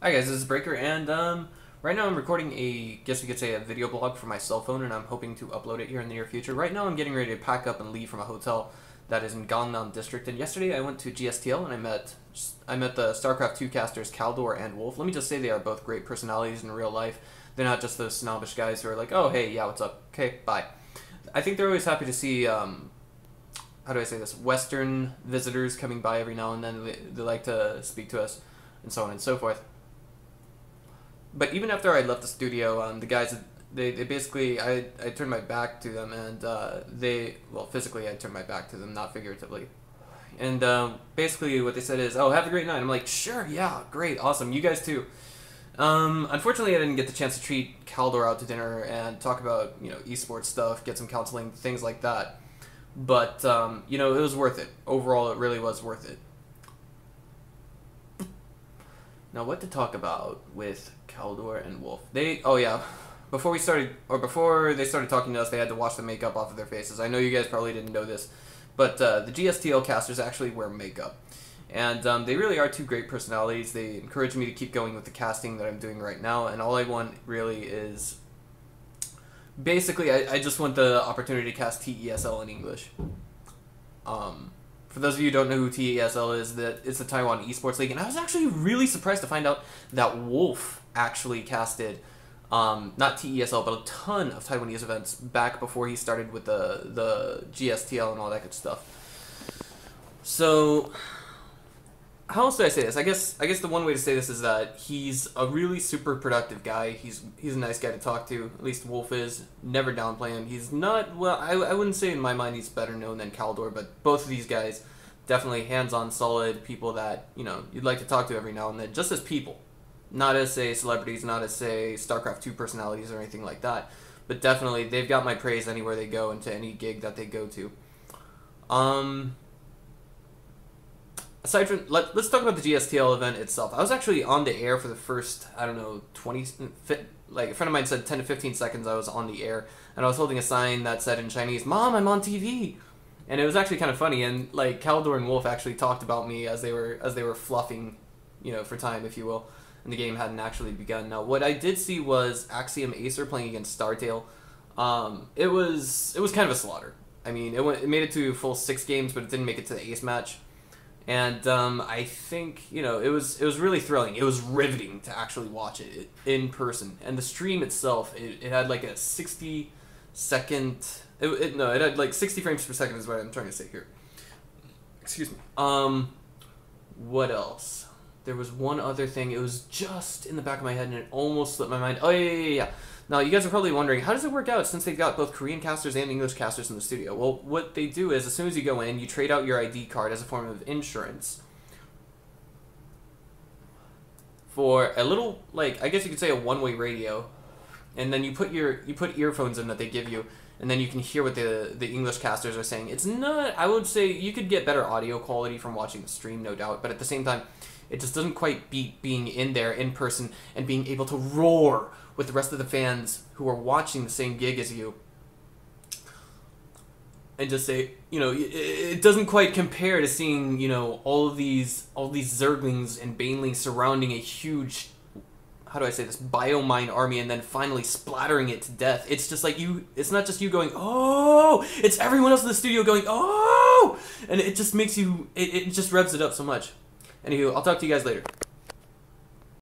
Hi guys, this is Breaker, and right now I'm recording guess you could say a video blog for my cell phone, and I'm hoping to upload it here in the near future. Right now I'm getting ready to pack up and leave from a hotel that is in Gangnam District, and yesterday I went to Gstl and I met the StarCraft 2 casters Kaldor and Wolf. Let me just say they are both great personalities in real life. They're not just those snobbish guys who are like, oh hey, yeah, what's up? Okay, bye. I think they're always happy to see how do I say this, Western visitors coming by every now and then. They like to speak to us and so on and so forth. But even after I left the studio, the guys, they basically, I turned my back to them, and well, physically I turned my back to them, not figuratively. And basically what they said is, oh, have a great night. I'm like, sure, yeah, great, awesome, you guys too. Unfortunately I didn't get the chance to treat Kaldor out to dinner and talk about, esports stuff, get some counseling, things like that. But, it was worth it. Overall, it really was worth it. Now, what to talk about with Kaldor and Wolf? Oh yeah, before they started talking to us, they had to wash the makeup off of their faces. I know you guys probably didn't know this, but the Gstl casters actually wear makeup. And they really are two great personalities. They encourage me to keep going with the casting that I'm doing right now, and all I want really is... Basically, I just want the opportunity to cast TESL in English. For those of you who don't know who TESL is, it's the Taiwan Esports League, and I was actually really surprised to find out that Wolf actually casted, not TESL, but a ton of Taiwanese events back before he started with the Gstl and all that good stuff. So, how else do I say this? I guess the one way to say this is that he's a really super productive guy. He's a nice guy to talk to. At least Wolf is. Never downplay him. He's not, well, I wouldn't say in my mind he's better known than Kaldor, but both of these guys definitely hands-on, solid people that you'd like to talk to every now and then, just as people, not as say celebrities, not as say StarCraft 2 personalities or anything like that. But definitely they've got my praise anywhere they go and to any gig that they go to. Aside from, let's talk about the Gstl event itself. I was actually on the air for the first, I don't know, like a friend of mine said 10 to 15 seconds I was on the air, and I was holding a sign that said in Chinese, "Mom, I'm on TV." And it was actually kind of funny, and like Kaldor and Wolf actually talked about me as they were fluffing, for time, if you will, and the game hadn't actually begun. Now, what I did see was Axiom Acer playing against Startail. It was kind of a slaughter. I mean, it made it to full 6 games, but it didn't make it to the ace match. And I think it was really thrilling. It was riveting to actually watch it in person. And the stream itself, it had like a 60-second. It had like 60 frames per second is what I'm trying to say here. Excuse me. What else? There was one other thing. It was just in the back of my head and it almost slipped my mind. Oh yeah. Now, you guys are probably wondering, how does it work out since they've got both Korean casters and English casters in the studio? Well, what they do is, as soon as you go in, you trade out your ID card as a form of insurance for a little, like, I guess you could say a one-way radio, and then you put earphones in that they give you, and then you can hear what the English casters are saying. It's not, I would say, you could get better audio quality from watching the stream, no doubt, but at the same time, it just doesn't quite beat being in there in person and being able to roar with the rest of the fans who are watching the same gig as you. And just say, it doesn't quite compare to seeing, all these Zerglings and Banelings surrounding a huge, how do I say this, biomine army and then finally splattering it to death. It's just like it's not just you going, oh, it's everyone else in the studio going, oh, and it just makes you, it just revs it up so much. Anywho, I'll talk to you guys later.